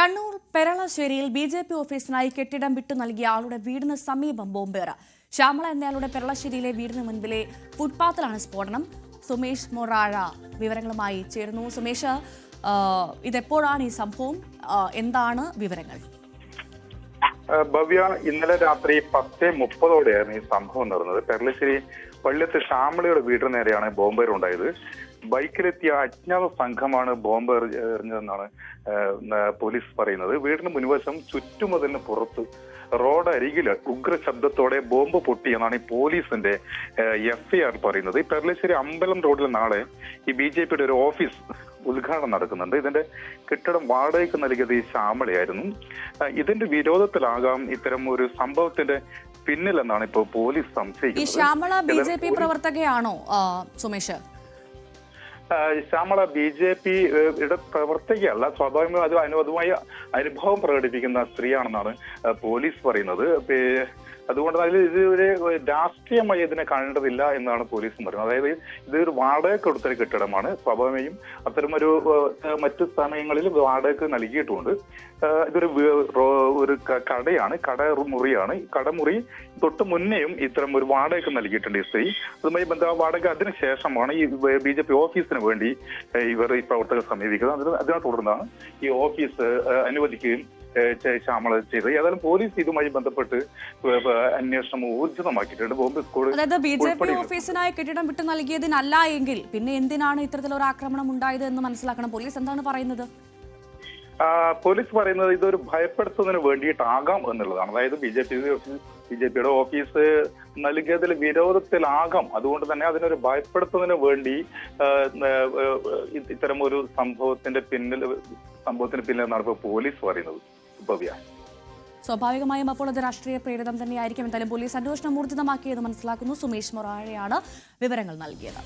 Kannur പെരളശ്ശേരിയിൽ BJP. ഓഫീസിനായി കെട്ടിടം വിട്ടു നൽകിയ ആളുടെ വീടിന് സമീപം ബോംബേറ്. ശ്യാമള എന്നയാളുടെ പെരളശ്ശേരിയിലെ വീടിന് മുൻപിലെ ഫുട്പാത്തിലാണ് സ്ഫോടനം. സുമേഷ് മൊറാഴ വിവരങ്ങളുമായി ചേരുന്നു. സുമേഷ്, ഇതെപ്പോഴാണ് ഈ സംഭവം? എന്താണ് വിവരങ്ങൾ? ഭവ്യ, ഇന്നലെ രാത്രി 10:30 ഈ സംഭവം നടന്നത്. പെരളശ്ശേരി പള്ളിയത്ത് ശ്യാമളയുടെ വീടിന് നേരെയാണ് ബോംബേറുണ്ടായത്. ബൈക്കിലെത്തിയ അജ്ഞാത സംഘമാണ് ബോംബ് എറിഞ്ഞതെന്നാണ് പോലീസ് പറയുന്നത്. വീടിന് മുൻവശം ചുറ്റുമതിലിന് പുറത്ത് റോഡ് അരികില് ഉഗ്ര ശബ്ദത്തോടെ ബോംബ് പൊട്ടിയെന്നാണ് ഈ പോലീസിന്റെ FIR പറയുന്നത്. ഈ പെരളശ്ശേരി അമ്പലം റോഡിൽ നാളെ ഈ BJPയുടെ ഒരു ഓഫീസ് ഉദ്ഘാടനം നടക്കുന്നുണ്ട്. ഇതിന്റെ കെട്ടിടം വാടകയ്ക്ക് നൽകിയത് ഈ ശ്യാമളയായിരുന്നു. ഇതിന്റെ വിരോധത്തിലാകാം ഇത്തരം ഒരു സംഭവത്തിന്റെ പിന്നിലെന്നാണ് ഇപ്പോൾ പോലീസ് സംശയിക്കുന്നത്. ഈ ശ്യാമള BJP പ്രവർത്തകയാണോ സുമേഷ്? ശ്യാമള BJPയുടെ പ്രവർത്തകയല്ല. സ്വാഭാവികമായി അതുമായി അനുഭവം പ്രകടിപ്പിക്കുന്ന സ്ത്രീയാണെന്നാണ് പോലീസ് പറയുന്നത്. അതുകൊണ്ട് ഇത് ഒരു രാഷ്ട്രീയമായി ഇതിനെ കാണേണ്ടതില്ല എന്നാണ് പോലീസ് പറയുന്നത്. അതായത് ഇതൊരു വാടകയ്ക്ക് കൊടുത്തൊരു കെട്ടിടമാണ്. സ്വാഭാവികമായും അത്തരമൊരു മറ്റു സമയങ്ങളിൽ വാടകയ്ക്ക് നൽകിയിട്ടുമുണ്ട്. ഇതൊരു കടയാണ്, കടമുറിയാണ്. കടമുറി തൊട്ട് മുന്നേയും ഇത്തരം ഒരു വാടകയ്ക്ക് നൽകിയിട്ടുണ്ട് ഈ സ്ത്രീ. അതുമായി ബന്ധപ്പെട്ട വാടക അതിനുശേഷമാണ് ഈ BJP ഓഫീസിന് വേണ്ടി ഇവർ ഈ പ്രവർത്തകർ സമീപിക്കുന്നത്. അതിനെ തുടർന്നാണ് ഈ ഓഫീസ് അനുവദിക്കുകയും ശ്യാമള ചെയ്തത്. ഏതായാലും പോലീസ് ഇതുമായി ബന്ധപ്പെട്ട് അന്വേഷണം ഊർജിതമാക്കിയിട്ടുണ്ട്. ബോംബ് സ്ക്വാഡ് അതായത് BJP ഓഫീസിനായി കെട്ടിടം വിട്ടു നൽകിയതിനല്ല എങ്കിൽ പിന്നെ എന്തിനാണ് ഇത്തരത്തിലൊരു ആക്രമണം ഉണ്ടായത് എന്ന് മനസ്സിലാക്കണം. പോലീസ് എന്താണ് പറയുന്നത്? പോലീസ് പറയുന്നത് ഇതൊരു ഭയപ്പെടുത്തുന്നതിന് വേണ്ടിയിട്ടാകാം എന്നുള്ളതാണ്. അതായത് BJPയുടെ ഓഫീസ് നൽകിയതിൽ വിരോധത്തിലാകാം. അതുകൊണ്ട് തന്നെ അതിനൊരു ഭയപ്പെടുത്തുന്നതിന് വേണ്ടി ഇത്തരം ഒരു സംഭവത്തിന് പിന്നിലെന്നാണ് ഇപ്പോൾ പോലീസ് പറയുന്നത്. സ്വാഭാവികമായും അപ്പോൾ അത് രാഷ്ട്രീയ പ്രേരിതം തന്നെയായിരിക്കും. എന്തായാലും പോലീസ് അന്വേഷണം ഊർജിതമാക്കിയത് മനസ്സിലാക്കുന്നു. സുമേഷ് മൊറാഴയാണ് വിവരങ്ങൾ നൽകിയത്.